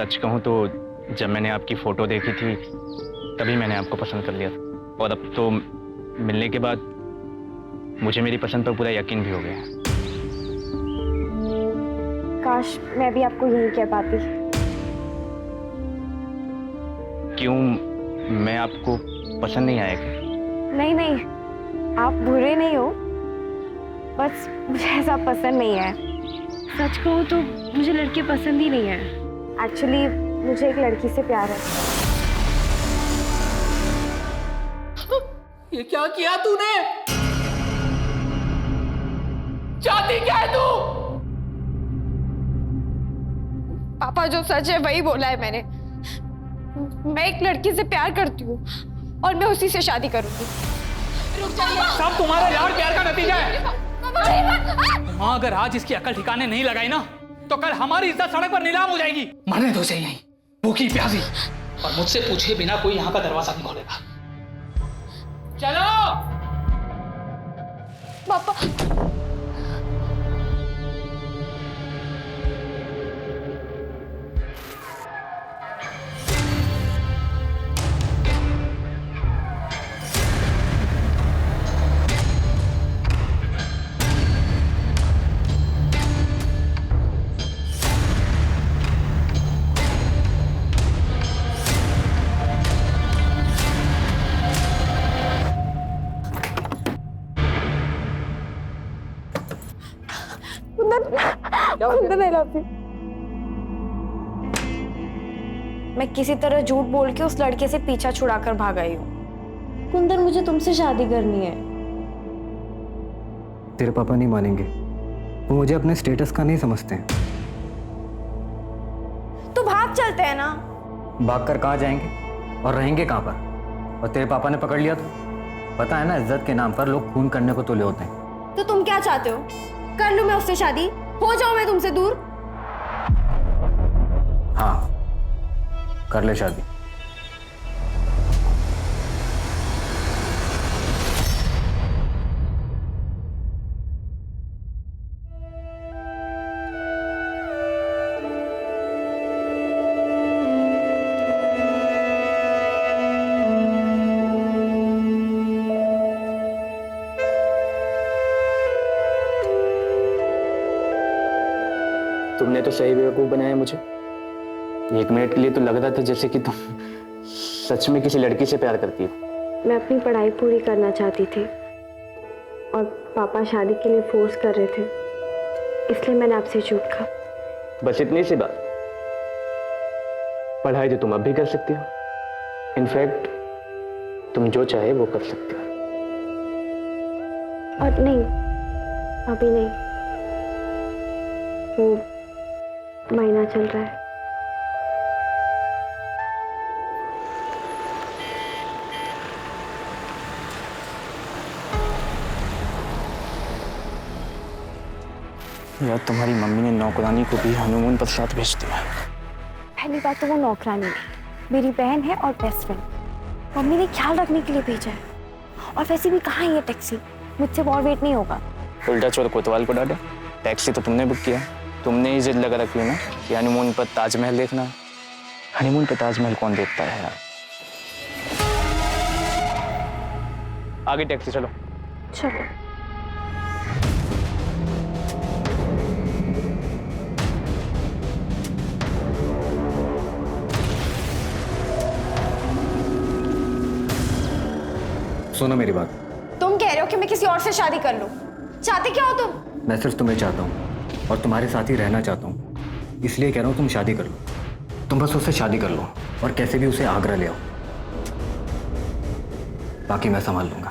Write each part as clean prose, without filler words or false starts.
सच कहूँ तो जब मैंने आपकी फ़ोटो देखी थी तभी मैंने आपको पसंद कर लिया था, और अब तो मिलने के बाद मुझे मेरी पसंद पर पूरा यकीन भी हो गया। काश मैं भी आपको यही कह पाती। क्यों, मैं आपको पसंद नहीं आया क्या? नहीं नहीं, आप बुरे नहीं हो, बस मुझे ऐसा पसंद नहीं है। सच कहूँ तो मुझे लड़के पसंद ही नहीं है। एक्चुअली मुझे एक लड़की से प्यार है। ये क्या किया तूने? चाहती क्या है तू? पापा जो सच है वही बोला है मैंने। मैं एक लड़की से प्यार करती हूँ और मैं उसी से शादी करूंगी। रुक जाइए। सब तुम्हारा लाड़ प्यार का नतीजा है। माँ अगर आज इसकी अकल ठिकाने नहीं लगाई ना तो कल हमारी इज्जत सड़क पर नीलाम हो जाएगी। मरने दो सही, यहीं भूखी प्यासी, और मुझसे पूछे बिना कोई यहाँ का दरवाजा नहीं खोलेगा। चलो पापा। मैं किसी तरह झूठ बोल के उस लड़के से पीछा छुड़ाकर भाग आई हूँ। कुंदन, मुझे तुमसे शादी करनी है। तेरे पापा नहीं मानेंगे, वो मुझे अपने स्टेटस का नहीं समझते हैं। तो भाग चलते हैं ना। भाग कर कहाँ जाएंगे और रहेंगे कहाँ पर? और तेरे पापा ने पकड़ लिया तो पता है ना, इज्जत के नाम पर लोग खून करने को तुले होते हैं। तो तुम क्या चाहते हो? कर लूं मैं उससे शादी? हो जाऊं मैं तुमसे दूर? हाँ, कर ले शादी। तुमने तो सही बेवकूफ़ बनाया मुझे। एक मिनट के लिए तो लग रहा था जैसे कि तुम सच में किसी लड़की से प्यार करती हो। मैं अपनी पढ़ाई पूरी करना चाहती थी और पापा शादी के लिए फोर्स कर रहे थे, इसलिए मैंने आपसे झूठ कहा। बस इतनी सी बात। पढ़ाई तो तुम अब भी कर सकती हो। इनफैक्ट तुम जो चाहे वो कर सकते हो। और नहीं, अभी नहीं, वो महीना चल रहा है। यार, तुम्हारी मम्मी ने नौकरानी को भी हनीमून पर साथ भेज दिया। पहली बात तो वो नौकरानी है, मेरी बहन है और बेस्ट फ्रेंड। मम्मी ने ख्याल रखने के लिए भेजा है। और वैसे भी कहाँ है ये टैक्सी? मुझसे और वेट नहीं होगा। उल्टा चोर कोतवाल को डांटे। टैक्सी तो तुमने बुक किया, तुमने ही जिद लगा रखी है ना कि हनीमून पर ताजमहल देखना। हनीमून पर ताजमहल कौन देखता है यार? आगे टैक्सी, चलो। चलो। सुनो मेरी बात। तुम कह रहे हो कि मैं किसी और से शादी कर लूं? चाहते क्या हो तुम? मैं सिर्फ तुम्हें चाहता हूँ और तुम्हारे साथ ही रहना चाहता हूँ, इसलिए कह रहा हूँ तुम शादी कर लो। तुम बस उससे शादी कर लो और कैसे भी उसे आगरा ले आओ, बाकी मैं संभाल लूंगा।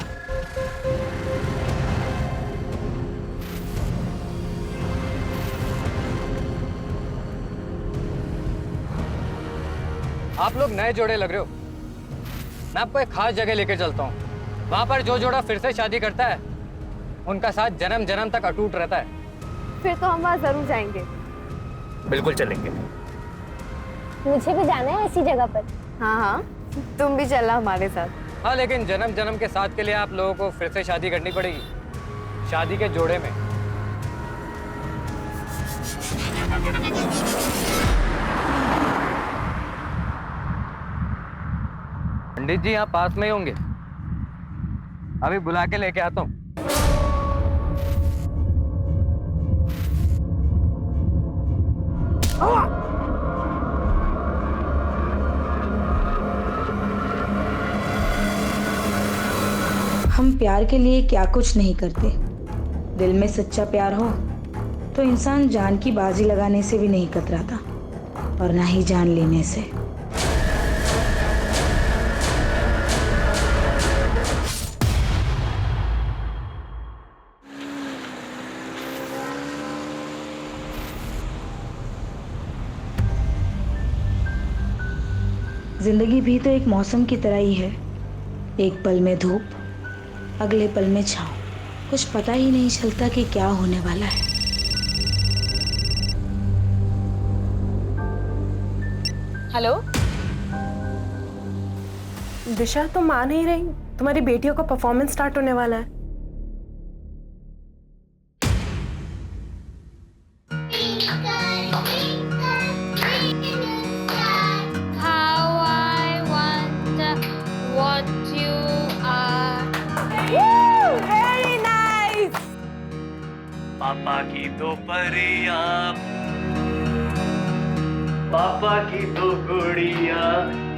आप लोग नए जोड़े लग रहे हो। मैं आपको एक खास जगह लेकर चलता हूँ। वहां पर जो जोड़ा फिर से शादी करता है उनका साथ जन्म जन्म तक अटूट रहता है। फिर तो हम वहाँ जरूर जाएंगे। बिल्कुल चलेंगे। मुझे भी जाना है ऐसी जगह पर। हाँ हाँ, तुम भी चलना हमारे साथ। हाँ, लेकिन जन्म जन्म के साथ के लिए आप लोगों को फिर से शादी करनी पड़ेगी, शादी के जोड़े में। पंडित जी यहाँ पास में ही होंगे, अभी बुला के लेके आता हूँ। हम प्यार के लिए क्या कुछ नहीं करते। दिल में सच्चा प्यार हो तो इंसान जान की बाजी लगाने से भी नहीं कतराता, और ना ही जान लेने से। जिंदगी भी तो एक मौसम की तरह ही है, एक पल में धूप, अगले पल में छाँव। कुछ पता ही नहीं चलता कि क्या होने वाला है। हेलो दिशा, तुम आ नहीं रही? तुम्हारी बेटियों का परफॉर्मेंस स्टार्ट होने वाला है। How I wonder what you are. Very nice. पापा की दो परियां, पापा की दो गुड़िया,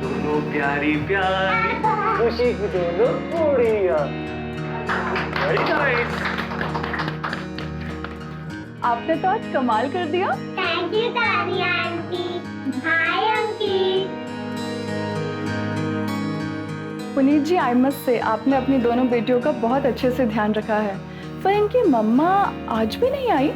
दोनों प्यारी प्यारी, खुशी की दोनों गुड़िया। Very nice. आपने तो आज कमाल कर दिया। Thank you, Tani aunty. Hi, aunty. Puneet ji, I must say आपने अपनी दोनों बेटियों का बहुत अच्छे से ध्यान रखा है। पर इनकी मम्मा आज भी नहीं आई।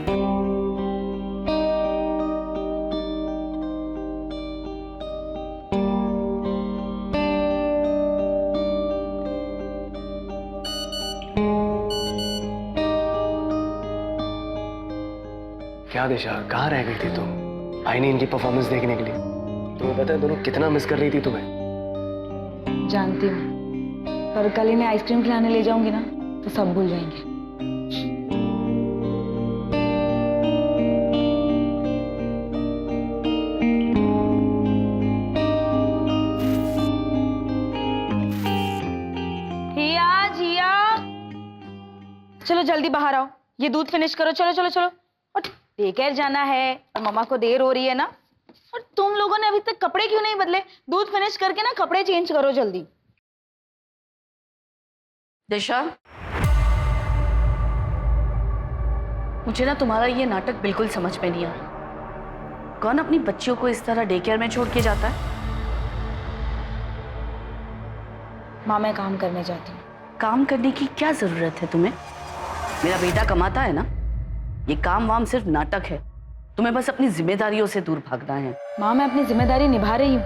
क्या दिशा, कहाँ रह गई थी तुम? आई नहीं इनकी परफॉर्मेंस देखने के लिए। तुम्हें पता है दोनों कितना मिस कर रही थी तुम्हें? जानती हूँ, पर कल इन्हें आइसक्रीम खिलाने ले जाऊंगी ना तो सब भूल जाएंगे। जिया जिया, चलो जल्दी बाहर आओ, ये दूध फिनिश करो। चलो चलो चलो, और डे केयर जाना है और मम्मा को देर हो रही है ना। और तुम लोगों ने अभी तक कपड़े क्यों नहीं बदले? दूध फिनिश करके ना कपड़े चेंज करो जल्दी। दिशा, मुझे ना तुम्हारा ये नाटक बिल्कुल समझ में नहीं आ रहा। कौन अपनी बच्चियों को इस तरह डे केयर में छोड़ के जाता है? माँ, मैं काम करने जाती हूँ। काम करने की क्या जरूरत है तुम्हें? मेरा बेटा कमाता है ना। ये काम वाम सिर्फ नाटक है। तुम्हें बस अपनी जिम्मेदारियों से दूर भागना है। माँ, मैं अपनी जिम्मेदारी निभा रही हूँ।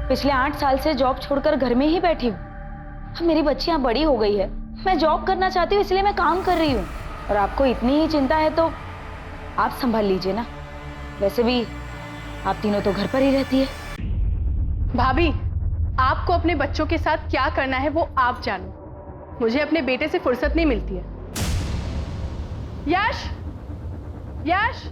पिछले 8 साल से जॉब छोड़कर घर में ही बैठी हूँ। अब मेरी बच्चियाँ बड़ी हो गई है, मैं जॉब करना चाहती हूँ, इसलिए मैं काम कर रही हूँ। और आपको इतनी ही चिंता है तो आप संभाल लीजिए ना। वैसे भी आप तीनों तो घर पर ही रहती है। भाभी, आपको अपने बच्चों के साथ क्या करना है वो आप जानो। मुझे अपने बेटे से फुर्सत नहीं मिलती है। यश, यश,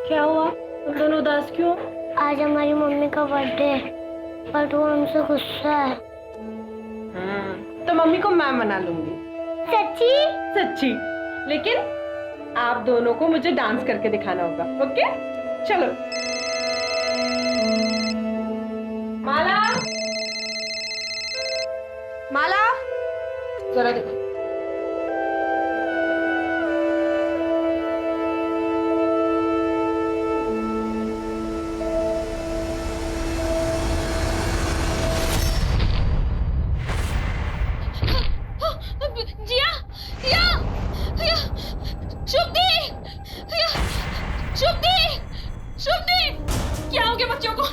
क्या हुआ? तुम दोनों उदास क्यों? आज हमारी मम्मी का बर्थडे है, बट वो हमसे गुस्सा है। तो मम्मी को मैं मना लूंगी। सच्ची? सच्ची। लेकिन आप दोनों को मुझे डांस करके दिखाना होगा, ओके? चलो। माला, माला, जरा देखो। जिया, जिया, जिया, शुभदी, जिया, शुभदी, शुभदी, क्या हो गया बच्चों को?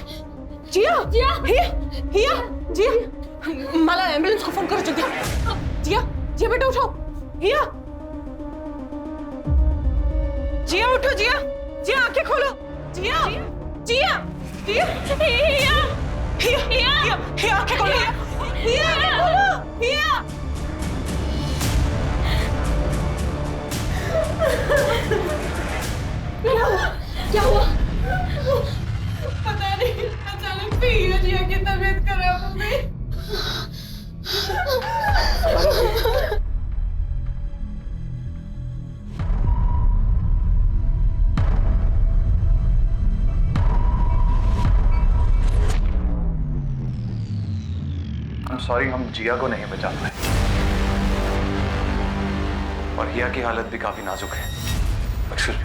जिया, जिया, हिया, हिया, जिया, माला एम्बुलेंस को फोन करो जल्दी। जिया, जिया बेटा उठो। हिया, जिया उठो, जिया, जिया आंखें खोलो। जिया जिया जिया हिया हिया हिया आंखें खोलो। हिया आंखें खोलो। हिया क्या हुआ? पता नहीं, अचानक से हिया जिया की तबीयत खराब हो गई। सॉरी, हम जिया को नहीं बचा पाए और हिया की हालत भी काफी नाजुक है। एक्चुअली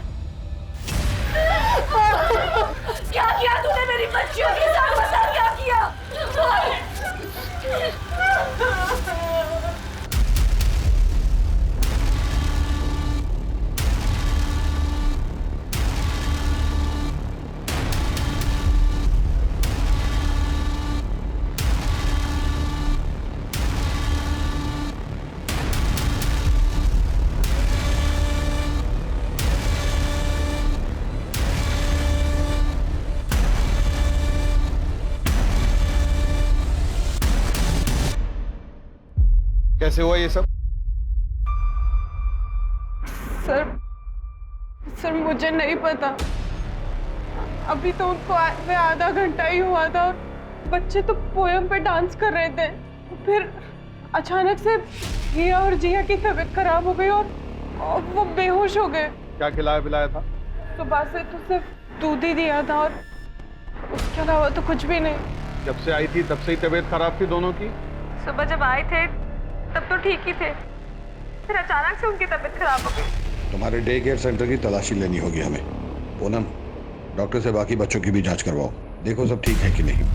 क्या किया तूने मेरी बच्चियों के साथ? बता क्या किया? कैसे हुआ ये सब? सर मुझे नहीं पता। अभी तो उनको आए आधा घंटा ही हुआ था और बच्चे तो पोयम पे डांस कर रहे थे। फिर अचानक से हिया और जिया की तबीयत खराब हो गई और वो बेहोश हो गए। क्या खिलाया पिलाया था? सुबह से तो सिर्फ दूध ही दिया था और उसके अलावा तो कुछ भी नहीं। जब से आई थी तब से ही तबीयत खराब थी दोनों की? सुबह जब आए थे तब तो ठीक ही थे, फिर अचानक से उनकी तबीयत खराब हो गई। तुम्हारे डे केयर सेंटर की तलाशी लेनी होगी हमें। पूनम, डॉक्टर से बाकी बच्चों की भी जांच करवाओ, देखो सब ठीक है कि नहीं।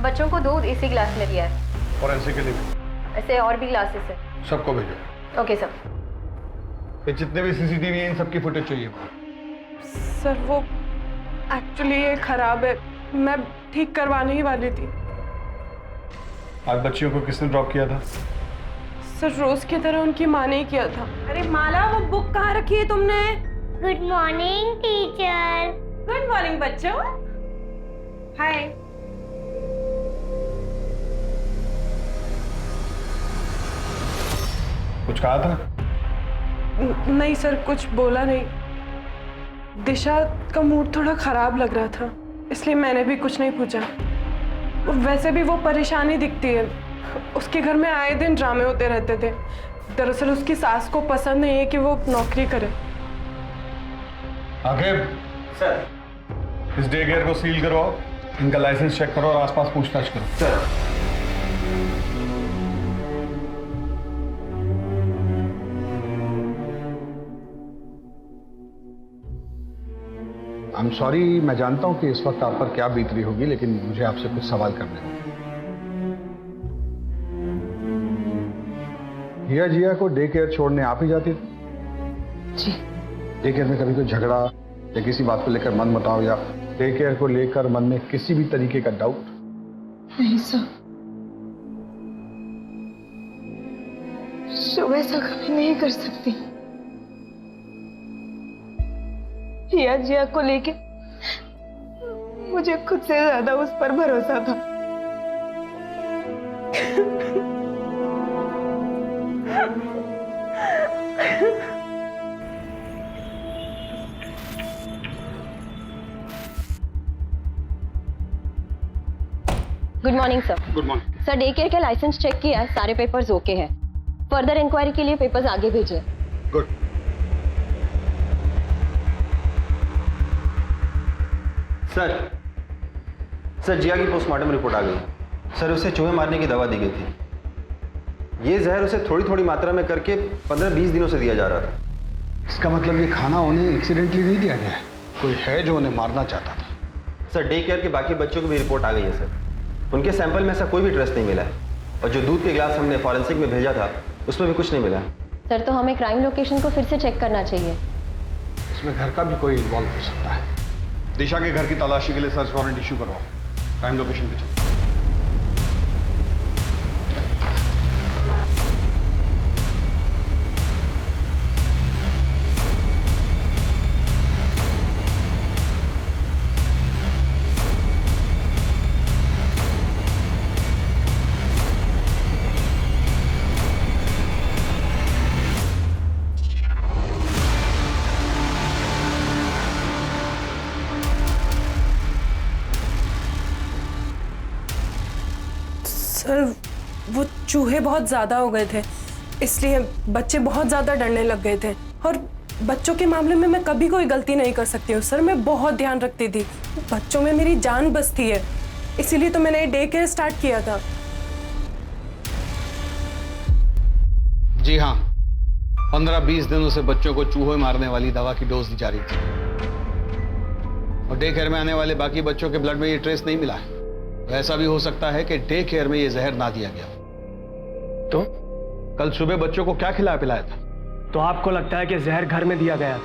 बच्चों को दूध इसी ग्लास में दिया है। और ऐसे के लिए ऐसे और भी ग्लासेस है। सबको भेजो। Okay sir. ये जितने भी सीसीटीवी हैं इन सबकी फुटेज चाहिए। सर वो एक्चुअली ये खराब है, मैं ठीक करवाने ही वाली थी। आज बच्चियों को किसने ड्रॉप किया था? सर रोज की तरह उनकी माँ ने ही किया था। अरे माला, वो बुक कहाँ रखी है तुमने? Good morning teacher. Good morning बच्चों। हाय। कुछ कहा था? नहीं सर, कुछ बोला नहीं। दिशा का मूड थोड़ा खराब लग रहा था, इसलिए मैंने भी कुछ नहीं पूछा। वैसे भी वो परेशानी दिखती है, उसके घर में आए दिन ड्रामे होते रहते थे। दरअसल उसकी सास को पसंद नहीं है कि वो नौकरी करे। आगे सर, इस डे केयर को सील करवाओ, इनका लाइसेंस चेक करो और आसपास पूछताछ करो। सर आई एम सॉरी, मैं जानता हूं कि इस वक्त आप पर क्या बीत रही होगी, लेकिन मुझे आपसे कुछ सवाल करने होंगे। हिया जिया को डे केयर छोड़ने आप ही जाती थी? जी। डे केयर में कभी कोई झगड़ा या किसी बात को लेकर मन मुटाव या डे केयर को लेकर मन में किसी भी तरीके का डाउट? नहीं सर, शुभ ऐसा कभी नहीं कर सकती। हिया जिया को लेके मुझे खुद से ज्यादा उस पर भरोसा था। Good morning sir. Good morning sir, day care का लाइसेंस चेक किया, सारे पेपर्स ओके हैं। फर्दर इंक्वायरी के लिए पेपर्स आगे भेजे। गुड। सर जिया की पोस्टमार्टम रिपोर्ट आ गई। सर उसे चूहे मारने की दवा दी गई थी। ये जहर उसे थोड़ी थोड़ी मात्रा में करके 15-20 दिनों से दिया जा रहा था। इसका मतलब ये खाना उन्हें एक्सीडेंटली नहीं दिया गया है, कोई है जो उन्हें मारना चाहता था। सर डे केयर के बाकी बच्चों की भी रिपोर्ट आ गई है सर, उनके सैंपल में ऐसा कोई भी ट्रेस नहीं मिला है, और जो दूध के गिलास हमने फॉरेंसिक में भेजा था उसमें भी कुछ नहीं मिला। सर तो हमें क्राइम लोकेशन को फिर से चेक करना चाहिए। इसमें घर का भी कोई इन्वॉल्व हो सकता है। दिशा के घर की तलाशी के लिए सर्च वारंट इशू करवाओ, क्राइम लोकेशन पे चलो। सर वो चूहे बहुत ज़्यादा हो गए थे, इसलिए बच्चे बहुत ज़्यादा डरने लग गए थे, और बच्चों के मामले में मैं कभी कोई गलती नहीं कर सकती हूँ सर। मैं बहुत ध्यान रखती थी, बच्चों में मेरी जान बसती है, इसीलिए तो मैंने डे केयर स्टार्ट किया था। जी हाँ, 15-20 दिनों से बच्चों को चूहे मारने वाली दवा की डोज दी जा रही थी, और डे केयर में आने वाले बाकी बच्चों के ब्लड में ये ट्रेस नहीं मिला है। ऐसा भी हो सकता है कि डे केयर में ये जहर ना दिया गया। तो कल सुबह बच्चों को क्या खिलाया पिलाया था? तो आपको लगता है कि जहर घर में दिया गया,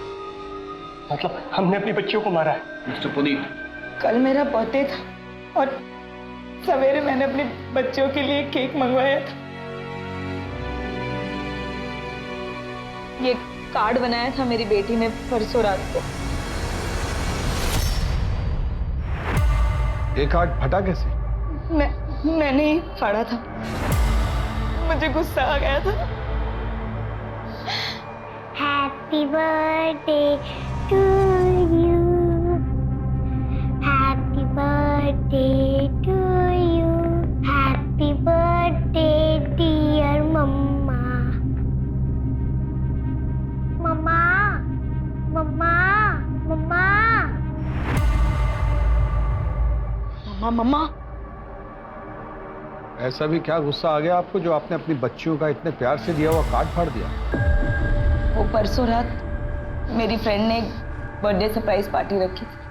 मतलब हमने अपनी बच्चियों को मारा है? मिस्टर पुनीत, कल मेरा बर्थडे था और सवेरे मैंने अपने बच्चों के लिए केक मंगवाया था। ये कार्ड बनाया था मेरी बेटी ने परसों रात को। ये कार्ड फटा कैसे? मैंने ही फाड़ा था, मुझे गुस्सा आ गया था। Happy birthday to you, happy birthday to you, happy birthday dear मम्मा। मम्मा मम्मा मम्मा मम्मा मम्मा। ऐसा भी क्या गुस्सा आ गया आपको जो आपने अपनी बच्चियों का इतने प्यार से दिया हुआ कार्ड फाड़ दिया? वो परसों रात मेरी फ्रेंड ने एक बर्थडे सरप्राइज पार्टी रखी थी।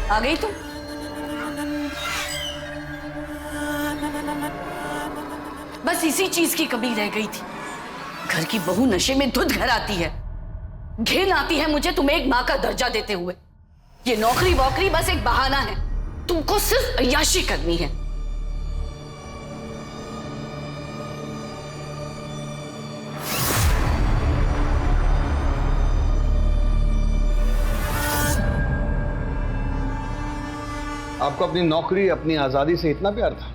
आ गई तुम? बस इसी चीज की कमी रह गई थी। घर की बहू नशे में धुत घर आती है, घिन आती है मुझे तुम्हें एक मां का दर्जा देते हुए। ये नौकरी वोकरी बस एक बहाना है, तुमको सिर्फ अय्याशी करनी है। आपको अपनी नौकरी, अपनी आजादी से इतना प्यार था?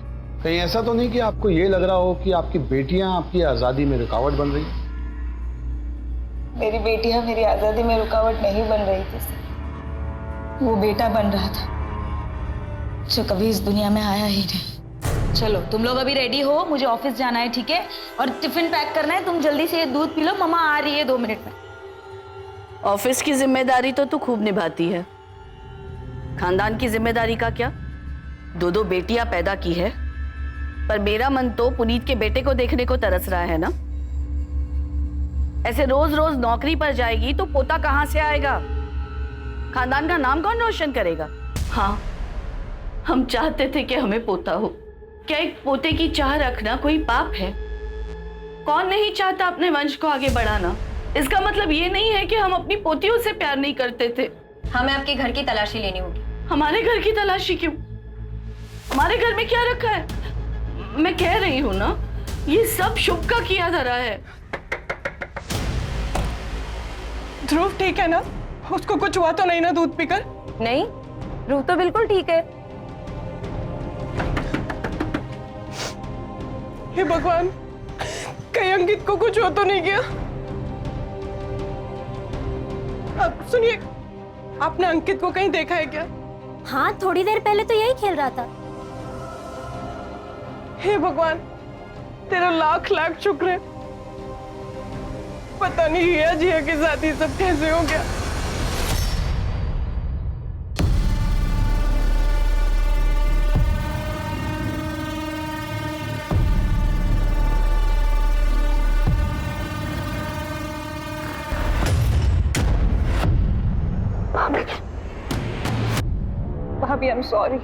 कहीं ऐसा तो नहीं कि आपको ये लग रहा हो कि आपकी बेटियां आपकी आजादी में रुकावट बन रही? मेरी बेटियां मेरी आजादी में रुकावट नहीं बन रही थी, वो बेटा बन रहा था जो कभी इस दुनिया में आया ही नहीं। चलो तुम लोग अभी रेडी हो, मुझे ऑफिस जाना है, ठीक है? और टिफिन पैक करना है। तुम जल्दी से दूध पी लो, मम्मा आ रही है 2 मिनट में। ऑफिस की जिम्मेदारी तो तू खूब निभाती है, खानदान की जिम्मेदारी का क्या? 2 बेटियां पैदा की है, पर मेरा मन तो पुनीत के बेटे को देखने को तरस रहा है ना। ऐसे रोज रोज नौकरी पर जाएगी तो पोता कहां से आएगा? खानदान का नाम कौन रोशन करेगा? हाँ, हम चाहते थे कि हमें पोता हो। क्या एक पोते की चाह रखना कोई पाप है? कौन नहीं चाहता अपने वंश को आगे बढ़ाना? इसका मतलब ये नहीं है कि हम अपनी पोतियों से प्यार नहीं करते थे। हमें आपके घर की तलाशी लेनी होगी। हमारे घर की तलाशी क्यों? हमारे घर में क्या रखा है? मैं कह रही हूँ ना, ये सब शुभ का किया धरा है। ध्रुव ठीक है ना? उसको कुछ हुआ तो नहीं ना दूध पीकर? नहीं, ध्रुव तो बिल्कुल ठीक है। हे भगवान, कहीं अंकित को कुछ हो तो नहीं गया? अब सुनिए, आपने अंकित को कहीं देखा है क्या? हाँ, थोड़ी देर पहले तो यही खेल रहा था। हे भगवान, तेरा लाख लाख शुक्र है। पता नहीं हिया जिया के साथ ये सब कैसे हो गया। भाभी आई एम सॉरी,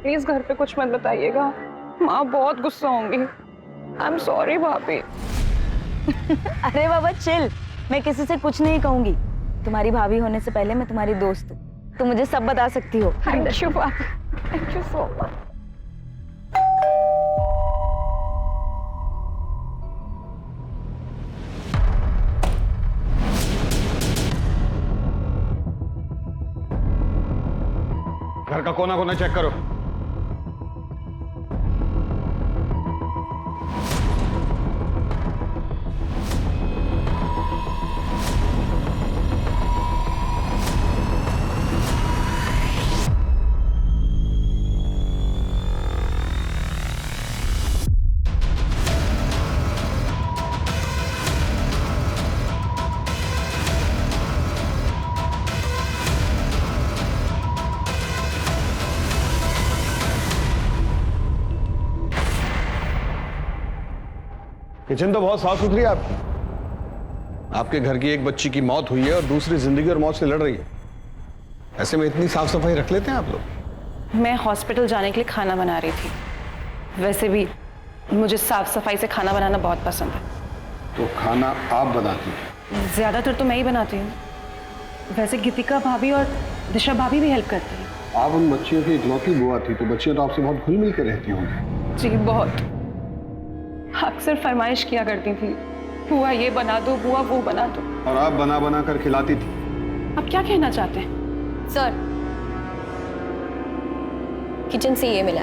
प्लीज घर पे कुछ मत बताइएगा, माँ बहुत गुस्सा होंगी। आई एम सॉरी भाभी। अरे बाबा चिल, मैं किसी से कुछ नहीं कहूंगी। तुम्हारी भाभी होने से पहले मैं तुम्हारी दोस्त हूँ, तुम मुझे सब बता सकती हो। थैंक यू भाभी, थैंक यू सो मच। घर का कोना कोना चेक करो। किचन तो बहुत साफ सुथरी है आपकी। आपके घर की एक बच्ची की मौत हुई है और दूसरी जिंदगी और मौत से लड़ रही है। ऐसे में इतनी साफ सफाई रख लेते हैं आप लोग? मैं हॉस्पिटल जाने के लिए खाना बना रही थी। वैसे भी मुझे साफ सफाई से खाना बनाना बहुत पसंद है। तो खाना आप बनाती हैं? ज्यादातर तो मैं ही बनाती हूँ। वैसे गीतिका भाभी और दिशा भाभी भी हेल्प करती हैं। आप उन बच्चियों की इकलौती बुआ थी, तो बच्चियां तो आपसे बहुत घुल मिल कर रहती होंगी। जी बहुत, अक्सर फरमाइश किया करती थी, बुआ ये बना दो, बुआ वो बना दो। और आप बना बना कर खिलाती थी। आप क्या कहना चाहते हैं? सर, किचन से ये मिला।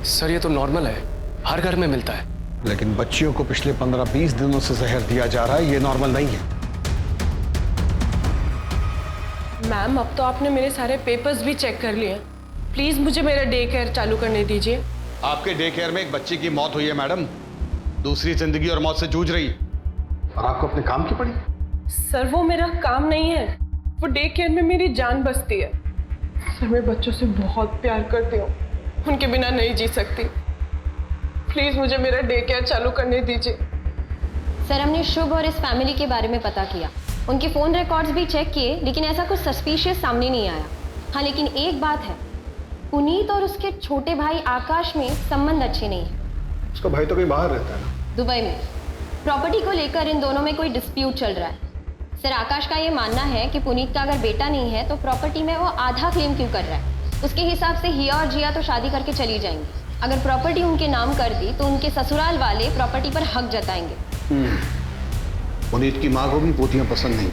सर ये तो नॉर्मल है, हर घर में मिलता है। लेकिन बच्चियों को पिछले 15-20 दिनों से जहर दिया जा रहा है, ये नॉर्मल नहीं है। मैम, अब तो आपने मेरे सारे पेपर्स भी चेक कर लिए। प्लीज मुझे मेरा डे केयर चालू करने दीजिए। आपके डे केयर में एक बच्ची की मौत हुई है मैडम, दूसरी जिंदगी और मौत से जूझ रही है, और आपको अपने काम की पड़ी। सर वो मेरा काम नहीं है, वो डे केयर में मेरी जान बसती है। सर मैं बच्चों से बहुत प्यार करती हूँ, उनके बिना नहीं जी सकती। प्लीज मुझे मेरा डे केयर चालू करने दीजिए। सर, हमने शुभ और इस फैमिली के बारे में पता किया, उनके फोन रिकॉर्ड्स भी चेक किए, लेकिन ऐसा कुछ सस्पिशियस सामने नहीं आया। हाँ, लेकिन एक बात है, पुनीत और उसके छोटे भाई आकाश में संबंध अच्छे नहीं है। उसका भाई तो कहीं बाहर रहता है ना? दुबई में। प्रॉपर्टी को लेकर इन दोनों में कोई डिस्प्यूट चल रहा है। सर, आकाश का ये मानना है कि पुनीत का अगर बेटा नहीं है तो प्रॉपर्टी में वो आधा क्लेम क्यों कर रहा है। उसके हिसाब से हिया और जिया तो शादी करके चली जाएंगी। अगर प्रॉपर्टी उनके नाम कर दी तो उनके ससुराल वाले प्रॉपर्टी पर हक जताएंगे। पुनीत की माँ को भी पोतियां पसंद नहीं।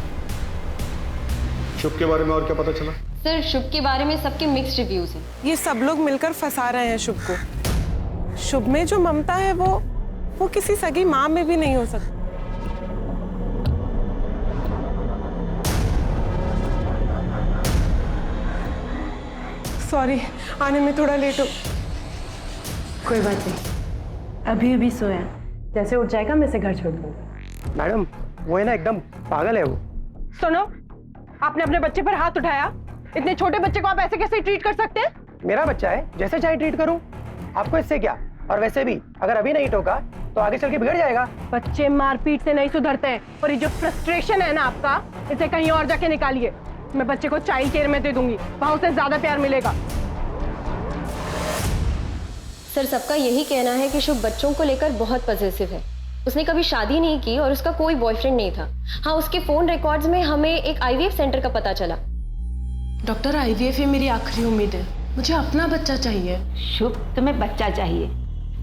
शुभ के बारे में और क्या पता चला? सर, शुभ के बारे में सबके मिक्स्ड रिव्यूज हैं। ये सब लोग मिलकर फंसा रहे हैं शुभ को। शुभ में जो ममता है वो किसी सगी माँ में भी नहीं हो सकती। सॉरी, आने में थोड़ा लेट हो। कोई बात नहीं, अभी अभी सोया, जैसे उठ जाएगा मैं इसे घर छोड़ दूंगा। मैडम वो है ना, एकदम पागल है वो। सुनो, आपने अपने बच्चे पर हाथ उठाया। इतने छोटे बच्चे को आप ऐसे कैसे ट्रीट कर सकते हैं? मेरा बच्चा है, जैसे चाहे ट्रीट करूं, आपको इससे क्या। और वैसे भी अगर अभी नहीं टोका तो आगे चल के बिगड़ जाएगा। बच्चे मारपीट से नहीं सुधरते हैं, और ये जो फ्रस्ट्रेशन है ना आपका, इसे कहीं और जाके निकालिए। मैं बच्चे को चाइल्ड केयर में दे दूंगी, वहां उसे ज्यादा प्यार मिलेगा। सर, सबका यही कहना है कि शुभ बच्चों को लेकर बहुत पॉजिटिव है। उसने कभी शादी नहीं की और उसका कोई बॉयफ्रेंड नहीं था। हाँ, उसके फोन रिकॉर्ड्स में हमें एक आईवीएफ सेंटर का पता चला। डॉक्टर, आईवीएफ ही मेरी आखिरी उम्मीद है, मुझे अपना बच्चा चाहिए। शुभ, तुम्हें बच्चा चाहिए,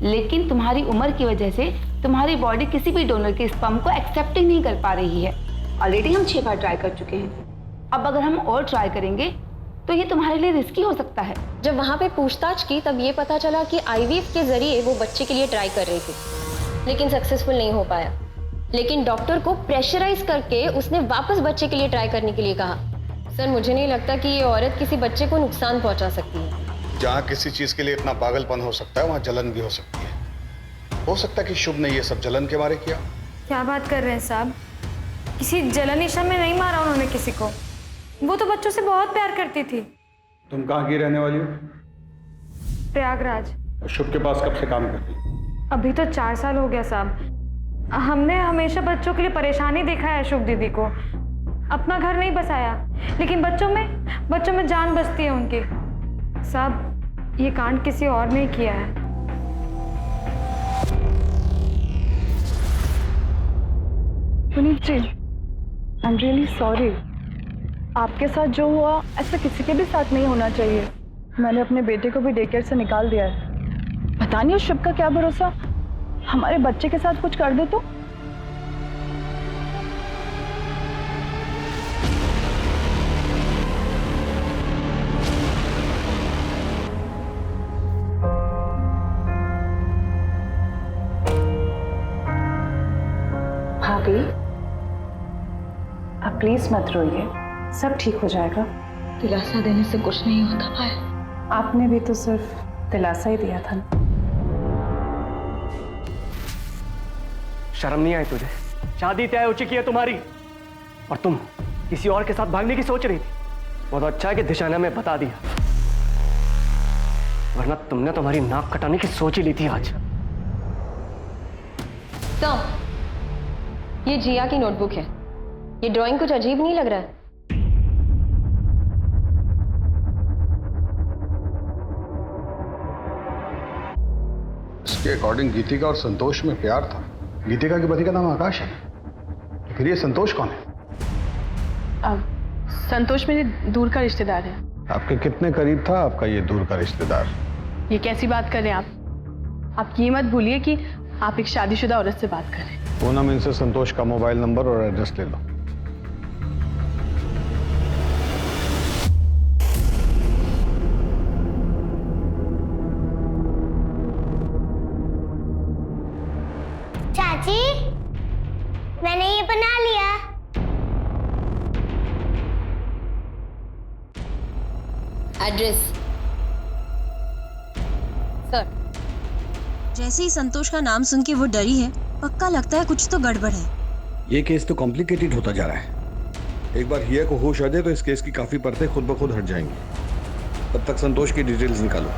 लेकिन तुम्हारी उम्र की वजह से तुम्हारी बॉडी किसी भी डोनर के स्पर्म को एक्सेप्ट ही नहीं कर पा रही है। ऑलरेडी हम 6 बार ट्राई कर चुके हैं, अब अगर हम और ट्राई करेंगे तो ये तुम्हारे लिए रिस्की हो सकता है। जब वहाँ पे पूछताछ की तब ये पता चला कि आईवीएफ के जरिए वो बच्चे के लिए ट्राई कर रही थी, लेकिन सक्सेसफुल नहीं हो पाया। लेकिन डॉक्टर को प्रेशराइज करके उसने वापस बच्चे के लिए ट्राई करने के लिए कहा। सर मुझे नहीं लगता कि ये औरत किसी बच्चे को नुकसान पहुंचा सकती है। जहाँ किसी चीज के लिए इतना पागलपन हो सकता है वहाँ जलन भी हो सकती है। हो सकता है कि शुभ ने ये सब जलन के मारे किया। क्या बात कर रहे हैं साहब? किसी जलन ईशा में नहीं मारा उन्होंने किसी को। वो तो बच्चों से बहुत प्यार करती थी। तुम कहाँ की रहने वाली हो? प्रयागराज। शुभ के पास कब से काम करती है? अभी तो 4 साल हो गया साहब। हमने हमेशा बच्चों के लिए परेशानी देखा है शुभ दीदी को। अपना घर नहीं बसाया, लेकिन बच्चों में जान बसती है उनकी। साहब ये कांड किसी और ने किया है। Puneet ji, I am really sorry. आपके साथ जो हुआ ऐसा किसी के भी साथ नहीं होना चाहिए। मैंने अपने बेटे को भी डे केयर से निकाल दिया है। पता नहीं उस शुभ का क्या भरोसा, हमारे बच्चे के साथ कुछ कर दे तो। भाभी आप प्लीज मत रोइए, सब ठीक हो जाएगा। दिलासा देने से कुछ नहीं होता भाई। आपने भी तो सिर्फ दिलासा ही दिया था। शर्म नहीं आई तुझे? शादी तय हो चुकी है तुम्हारी और तुम किसी और के साथ भागने की सोच रही थी। बहुत अच्छा है कि दिशा ने हमें बता दिया, वरना तुमने तुम्हारी नाक कटाने की सोच ही ली थी आज। तो ये जिया की नोटबुक है। ये ड्राइंग कुछ अजीब नहीं लग रहा है? इसके अकॉर्डिंग गीतिका और संतोष में प्यार था। गीतिका के पति का नाम आकाश है, तो फिर ये संतोष कौन है? संतोष मेरे दूर का रिश्तेदार है। आपके कितने करीब था आपका ये दूर का रिश्तेदार? ये कैसी बात कर रहे हैं आप ये मत भूलिए कि आप एक शादीशुदा औरत से बात कर रहे हैं। पूनम, इनसे संतोष का मोबाइल नंबर और एड्रेस ले लो। चाची मैंने ये बना लिया। Address sir. जैसे ही संतोष का नाम सुन के वो डरी है, पक्का लगता है कुछ तो गड़बड़ है। ये केस तो कॉम्प्लिकेटेड होता जा रहा है। एक बार हिया को होश आ जाए तो इस केस की काफी परतें खुद ब खुद हट जाएंगी। तब तक संतोष की डिटेल्स निकालो।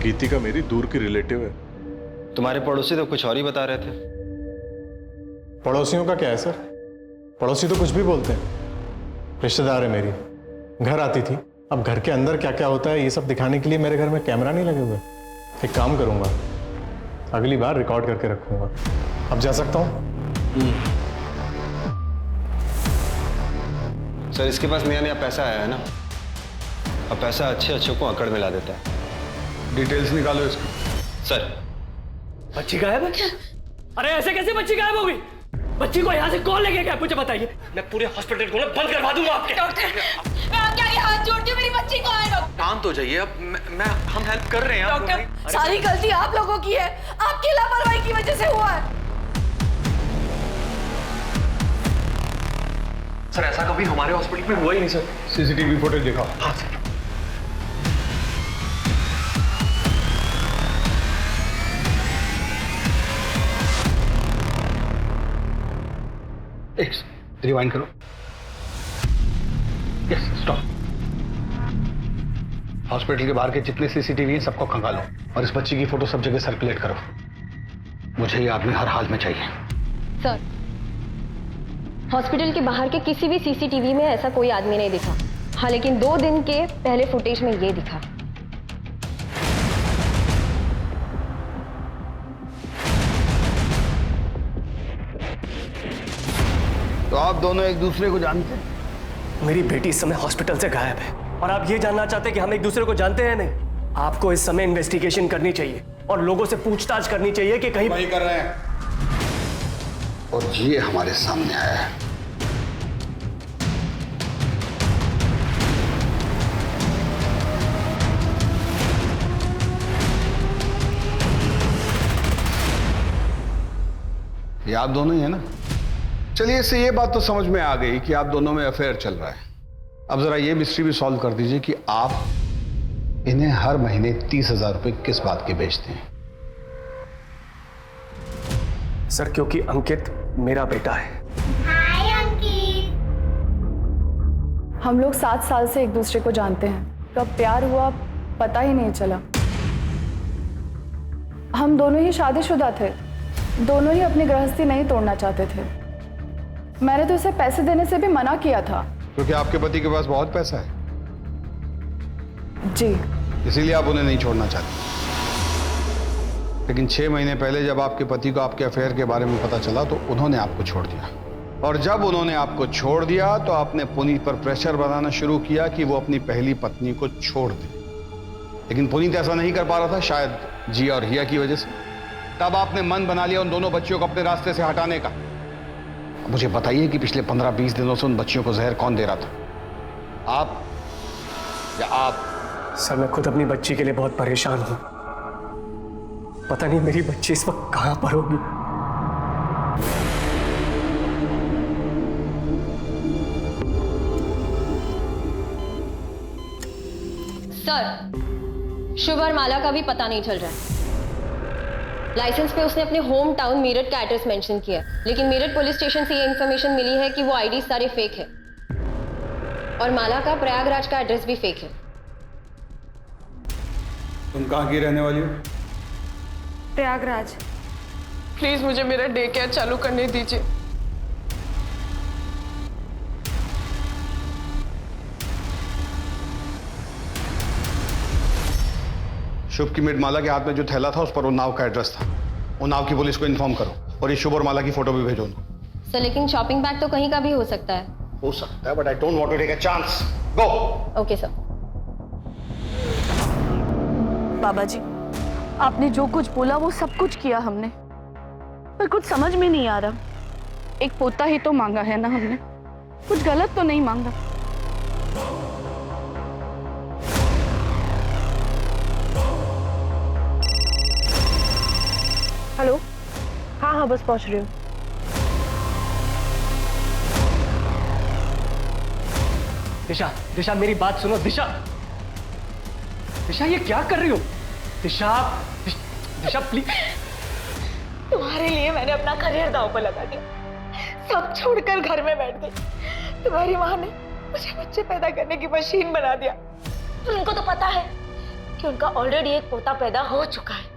गीतिका मेरी दूर की रिलेटिव है। तुम्हारे पड़ोसी तो कुछ और ही बता रहे थे। पड़ोसियों का क्या है सर? पड़ोसी तो कुछ भी बोलते हैं। रिश्तेदार है मेरी, घर आती थी। अब घर के अंदर क्या क्या होता है ये सब दिखाने के लिए मेरे घर में कैमरा नहीं लगे हुए। एक काम करूंगा, अगली बार रिकॉर्ड करके रखूंगा। अब जा सकता हूँ? सर इसके पास नया नया पैसा आया है ना, अब पैसा अच्छे अच्छों को अकड़ में ला देता है। डिटेल्स निकालो इसकी। सर बच्ची गायब है? अरे ऐसे कैसे बच्ची गायब हो गई? बच्ची को यहाँ से कौन लेके गया मुझे बताइए। मैं पूरे हॉस्पिटल को बंद करवा दूंगा आपके। डॉक्टर मैं आपके आगे हाथ जोड़ती हूँ, मेरी बच्ची कहाँ है? डॉक्टर शांत हो जाइए। अब हम हेल्प कर रहे हैं। डॉक्टर सारी गलती आप लोगों की है, आपकी लापरवाही की वजह से हुआ है। सर ऐसा कभी हमारे हॉस्पिटल में हुआ ही नहीं सर। सीसीटीवी फुटेज दिखाओ। हाँ सर। रिवाइंड करो। Yes stop. हॉस्पिटल के बाहर के जितने सीसीटीवी हैं सबको खंगालो और इस बच्ची की फोटो सब जगह सर्कुलेट करो। मुझे ये आदमी हर हाल में चाहिए। सर हॉस्पिटल के बाहर के किसी भी सीसीटीवी में ऐसा कोई आदमी नहीं दिखा। हाँ लेकिन 2 दिन के पहले फुटेज में ये दिखा। तो आप दोनों एक दूसरे को जानते हैं? मेरी बेटी इस समय हॉस्पिटल से गायब है और आप ये जानना चाहते हैं कि हम एक दूसरे को जानते हैं? नहीं, आपको इस समय इन्वेस्टिगेशन करनी चाहिए और लोगों से पूछताछ करनी चाहिए कि कहीं वही कर रहे हैं। और ये हमारे सामने आया है। ये आप दोनों ही है ना? चलिए, इससे ये बात तो समझ में आ गई कि आप दोनों में अफेयर चल रहा है। अब जरा ये मिस्ट्री भी सॉल्व कर दीजिए कि आप इन्हें हर महीने 30,000 रुपए किस बात के बेचते हैं? सर, क्योंकि अंकित मेरा बेटा है। हम लोग 7 साल से एक दूसरे को जानते हैं। कब प्यार हुआ पता ही नहीं चला। हम दोनों ही शादीशुदा थे, दोनों ही अपनी गृहस्थी नहीं तोड़ना चाहते थे। मैंने तो उसे पैसे देने से भी मना किया था। क्योंकि आपके पति के पास बहुत पैसा है। जी। इसीलिए आप उन्हें नहीं छोड़ना चाहते। लेकिन 6 महीने पहले जब आपके पति को आपके अफेयर के बारे में पता चला तो उन्होंने आपको छोड़ दिया। और जब उन्होंने आपको छोड़ दिया तो आपने पुनीत पर प्रेशर बनाना शुरू किया कि वो अपनी पहली पत्नी को छोड़ दे। लेकिन पुनीत ऐसा नहीं कर पा रहा था, शायद जिया और हिया की वजह से। तब आपने मन बना लिया उन दोनों बच्चियों को अपने रास्ते से हटाने का। मुझे बताइए कि पिछले 15-20 दिनों से उन बच्चियों को जहर कौन दे रहा था, आप या आप? सर, मैं खुद अपनी बच्ची के लिए बहुत परेशान हूं। पता नहीं मेरी बच्ची इस वक्त कहां पर होगी। सर, शुभ और माला का भी पता नहीं चल रहा है। लाइसेंस पे उसने अपने होम टाउन मेरठ का एड्रेस मेंशन किया, लेकिन मेरठ पुलिस स्टेशन से ये इन्फॉर्मेशन मिली है कि वो आईडी सारे फेक है और माला का प्रयागराज का एड्रेस भी फेक है। तुम कहाँ की रहने वाली हो? प्रयागराज। प्लीज मुझे मेरा डे केयर चालू करने दीजिए। शुभ की मेड माला के हाथ में जो थैला था उस पर वो नाव का एड्रेस था। वो नाव की पुलिस को इन्फॉर्म करो और ये शुभ और माला की फोटो भी भेजो उनको। सर, लेकिन शॉपिंग बैग तो कहीं का भी हो सकता है। हो सकता है, but I don't want to take a chance. Go. Okay sir. बाबा जी, आपने जो कुछ बोला वो सब कुछ किया हमने, पर कुछ समझ में नहीं आ रहा। एक पोता ही तो मांगा है ना हमने, कुछ गलत तो नहीं मांगा। हेलो। हाँ, बस पहुंच रही हूँ। दिशा, दिशा मेरी बात सुनो। दिशा, दिशा ये क्या कर रही हो? दिशा, दिशा प्लीज। तुम्हारे लिए मैंने अपना करियर दांव पर लगा दिया, सब छोड़कर घर में बैठ गई। तुम्हारी माँ ने मुझे बच्चे पैदा करने की मशीन बना दिया। उनको तो पता है कि उनका ऑलरेडी एक पोता पैदा हो चुका है।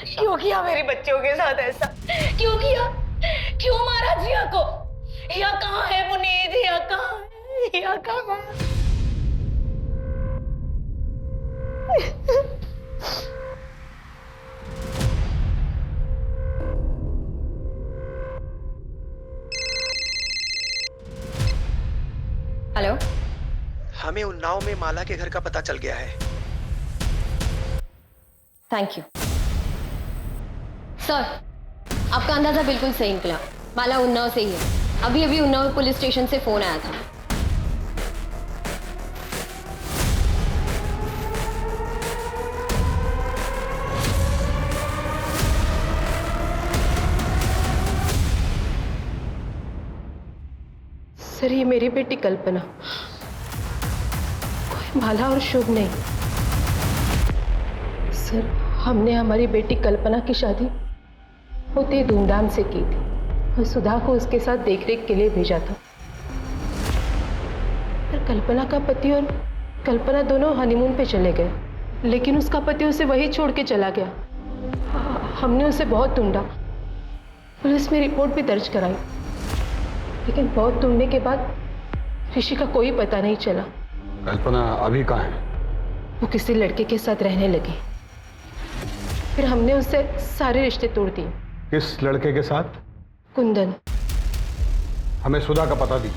क्यों किया मेरी बच्चियों के साथ ऐसा? क्यों किया? क्यों मारा जिया को? हिया कहाँ है पुनीत? हिया कहाँ है? हिया कहाँ है? हेलो। हमें उन्नाव में माला के घर का पता चल गया है। थैंक यू सर, आपका अंदाजा बिल्कुल सही निकला। माला उन्नाव से ही है। अभी अभी उन्नाव पुलिस स्टेशन से फोन आया था। सर, ये मेरी बेटी कल्पना, कोई माला और शुभ नहीं। सर, हमने हमारी बेटी कल्पना की शादी बहुत ही धूमधाम से की थी और सुधा को उसके साथ देखरेख के लिए भेजा था। पर कल्पना का पति और कल्पना दोनों हनीमून पे चले गए, लेकिन उसका पति उसे वहीं छोड़ के चला गया। हमने उसे बहुत ढूंढा, पुलिस में रिपोर्ट भी दर्ज कराई, लेकिन बहुत ढूंढने के बाद ऋषि का कोई पता नहीं चला। कल्पना अभी कहाँ है? वो किसी लड़के के साथ रहने लगी। फिर हमने उससे सारे रिश्ते तोड़ दिए। किस लड़के के साथ? कुंदन। हमें सुधा का पता दी।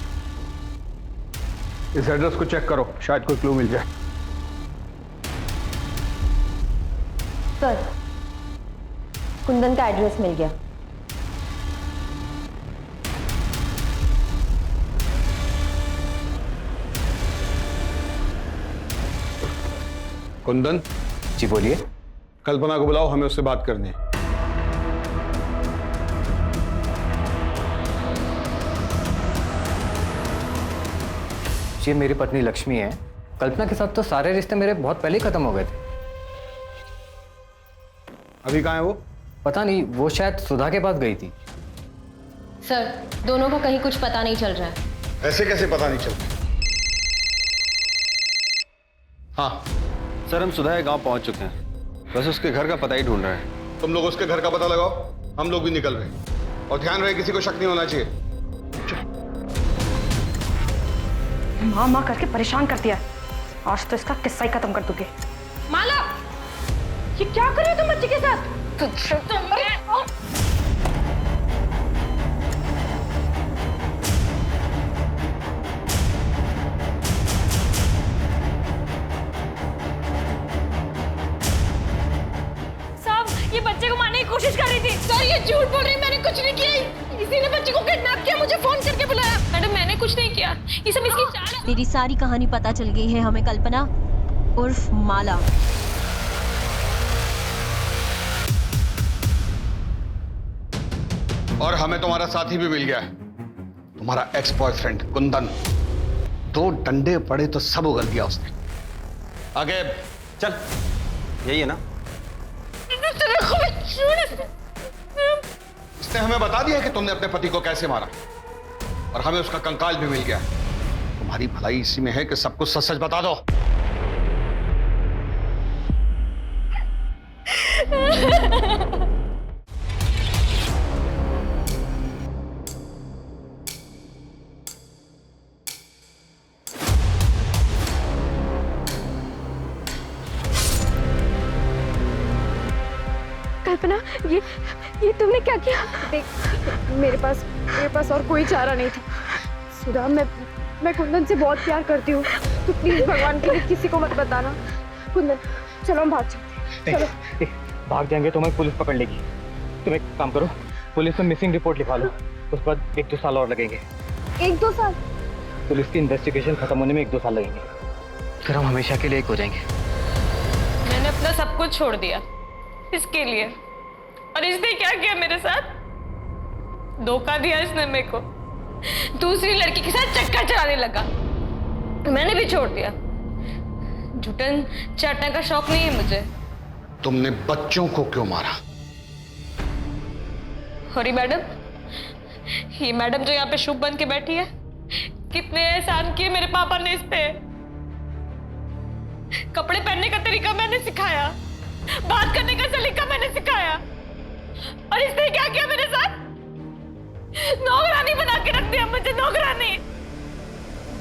इस एड्रेस को चेक करो, शायद कोई क्लू मिल जाए। सर, कुंदन का एड्रेस मिल गया। कुंदन। जी बोलिए। कल्पना को बुलाओ, हमें उससे बात करनी है। ये मेरी पत्नी लक्ष्मी है। कल्पना के साथ तो सारे रिश्ते मेरे बहुत पहले ही खत्म हो गए थे। अभी कहाँ है वो? पता नहीं, वो शायद सुधा के पास गई थी। सर, दोनों का कहीं कुछ पता नहीं चल रहा है। ऐसे कैसे पता नहीं चलता? हाँ सर, हम सुधा के गांव पहुंच चुके हैं, बस उसके घर का पता ही ढूंढ रहे हैं। तुम लोग उसके घर का पता लगाओ, हम लोग भी निकल रहे हैं। और ध्यान रहे, किसी को शक नहीं होना चाहिए। माँ माँ करके परेशान कर दिया। आज तो इसका किस्सा ही खत्म कर दूंगी। माला, ये क्या कर रही हो तुम बच्चे के साथ? साहब, ये बच्चे को मारने की कोशिश कर रही थी। सर, ये झूठ बोल रही है, मैंने कुछ नहीं किया। इसी ने बच्चे को किडनैप किया, मुझे फोन करके बुलाया। मैडम, मैंने कुछ नहीं किया, ये सब इसकी चाल है। तेरी सारी कहानी पता चल गई है हमें, कल्पना उर्फ माला। और हमें तुम्हारा साथी भी मिल गया है, तुम्हारा एक्स बॉयफ्रेंड कुंदन। 2 डंडे पड़े तो सब उगल गया उसने। आगे चल, यही है ना? इसने हमें बता दिया कि तुमने अपने पति को कैसे मारा, और हमें उसका कंकाल भी मिल गया। तुम्हारी भलाई इसी में है कि सब कुछ सच सच बता दो। कल्पना, ये तुमने क्या किया? देख, मेरे पास और कोई चारा नहीं था। सुधा, मैं कुंदन से बहुत प्यार करती हूँ। तो प्लीज भगवान के लिए किसी को मत बताना। कुंदन, चलो हम भाग चलते हैं। चलो। भाग जाएंगे तो हमें पुलिस पकड़ लेगी। तुम एक काम करो, पुलिस में मिसिंग रिपोर्ट लिखवा लो। उसके बाद 1-2 साल और लगेंगे। 1-2 साल? पुलिस की इन्वेस्टिगेशन खत्म होने में 1-2 साल लगेंगे, फिर हम हमेशा के लिए एक हो जाएंगे। मैंने अपना सब कुछ छोड़ दिया इसके लिए, और इसने क्या किया मेरे साथ? धोखा दिया इसने मेरे को। दूसरी लड़की के साथ चक्कर चलाने लगा, मैंने भी छोड़ दिया। झूठन चाटने का शौक नहीं है मुझे। तुमने बच्चों को क्यों मारा? हरी मैडम, ये मैडम जो यहाँ पे शुभ बन के बैठी है, कितने एहसान किए मेरे पापा ने इस पे। कपड़े पहनने का तरीका मैंने सिखाया, बात करने का सलीका मैंने सिखाया, और इसने क्या किया मेरे साथ? नौकरानी बना के रख दिया मुझे, नौकरानी।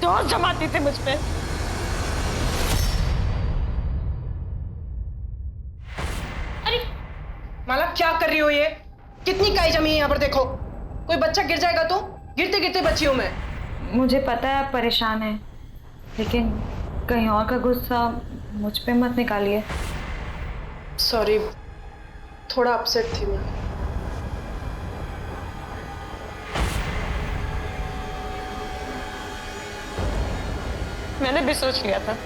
दोस्त जमाती थे मुझ पे। अरे माला, क्या कर रही हो ये? कितनी काई जमी है यहाँ पर, देखो। कोई बच्चा गिर जाएगा तो? गिरते गिरते बची हूँ मैं। मुझे पता है आप परेशान हैं, लेकिन कहीं और का गुस्सा मुझ पे मत निकालिए। सॉरी, थोड़ा अपसेट थी मैं। मैंने भी सोच लिया था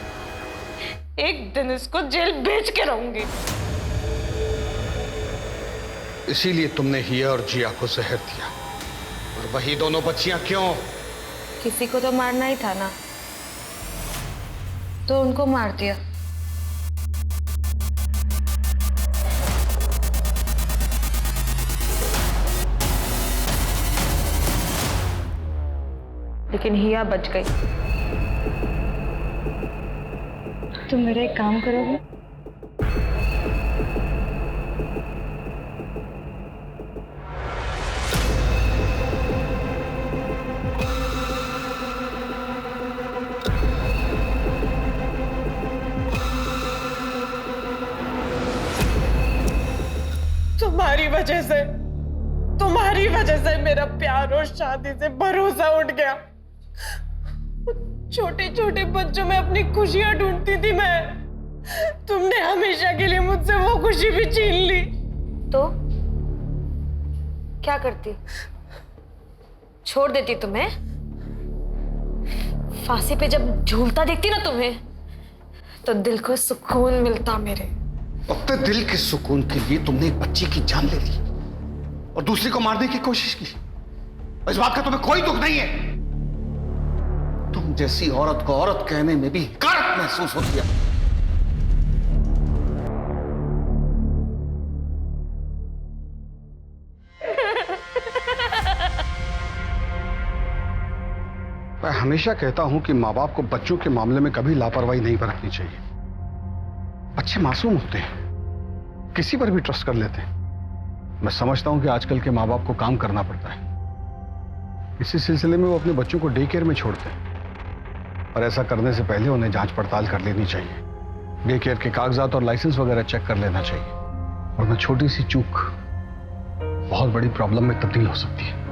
एक दिन इसको जेल भेज के रहूंगी। इसीलिए तुमने हिया और जिया को जहर दिया, और वही दोनों बच्चियां क्यों? किसी को तो मारना ही था ना, तो उनको मार दिया। लेकिन हिया बच गई। तुम मेरा एक काम करोगे? तुम्हारी वजह से मेरा प्यार और शादी से भरोसा उठ गया। छोटे छोटे बच्चों में अपनी खुशियां ढूंढती थी मैं। तुमने हमेशा के लिए मुझसे वो खुशी भी छीन ली। तो क्या करती? छोड़ देती तुम्हें? फांसी पे जब झूलता देखती ना तुम्हें, तो दिल को सुकून मिलता मेरे। अपने दिल के सुकून के लिए तुमने एक बच्ची की जान ले ली और दूसरी को मारने की कोशिश की। इस बात का तुम्हें कोई दुख नहीं है? तुम जैसी औरत को औरत कहने में भी हकारत महसूस होती है। मैं हमेशा कहता हूं कि माँ बाप को बच्चों के मामले में कभी लापरवाही नहीं बरतनी चाहिए। बच्चे मासूम होते हैं, किसी पर भी ट्रस्ट कर लेते हैं। मैं समझता हूं कि आजकल के माँ बाप को काम करना पड़ता है, इसी सिलसिले में वो अपने बच्चों को डे केयर में छोड़ते हैं। और ऐसा करने से पहले उन्हें जांच पड़ताल कर लेनी चाहिए, डे केयर के कागजात और लाइसेंस वगैरह चेक कर लेना चाहिए, वरना छोटी सी चूक बहुत बड़ी प्रॉब्लम में तब्दील हो सकती है।